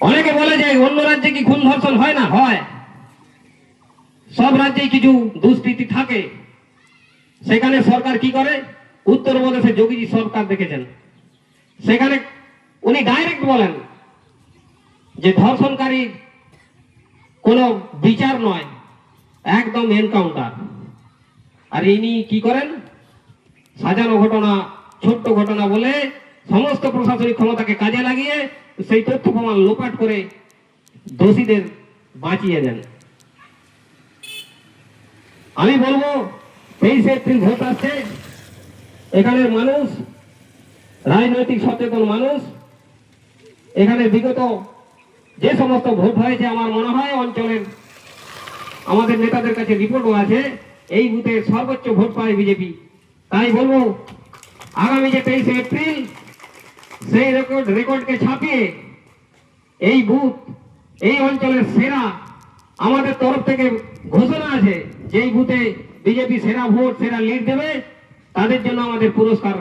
অনেকে বলে যে অন্য রাজ্যে কি খুন ধর্ষণ হয় না? হয়। সব রাজ্যে কিছু দুষ্কৃতি থাকে। সেখানে সরকার কি করে? উত্তরপ্রদেশে যোগীজি সরকার দেখেছেন, সেখানে উনি ডাইরেক্ট বলেন যে ধর্ষণকারী কোনো বিচার নয়, একদম এনকাউন্টার। আর ইনি কি করেন? সাজানো ঘটনা, ছোট্ট ঘটনা বলে সমস্ত প্রশাসনিক ক্ষমতাকে কাজে লাগিয়ে সেই তথ্য প্রমাণ লোপাট করে দোষীদের বাঁচিয়ে দেন। আমি বলবো 23 এপ্রিল ভোট আসছে, এখানের মানুষ রাজনৈতিক সচেতন মানুষ। এখানে বিগত যে সমস্ত ভোট হয়েছে আমার মনে হয় অঞ্চলের আমাদের নেতাদের কাছে রিপোর্টও আছে, এই বুথে সর্বোচ্চ ভোট পায় বিজেপি। তাই বলবো আগামী যে 23 এপ্রিল সেই রেকর্ডকে ছাপিয়ে এই বুথ, এই অঞ্চলের সেরা, আমাদের তরফ থেকে ঘোষণা আছে যেই বুথে বিজেপি সেরা ভোট, সেরা লিড দেবে, তাদের জন্য আমাদের পুরস্কার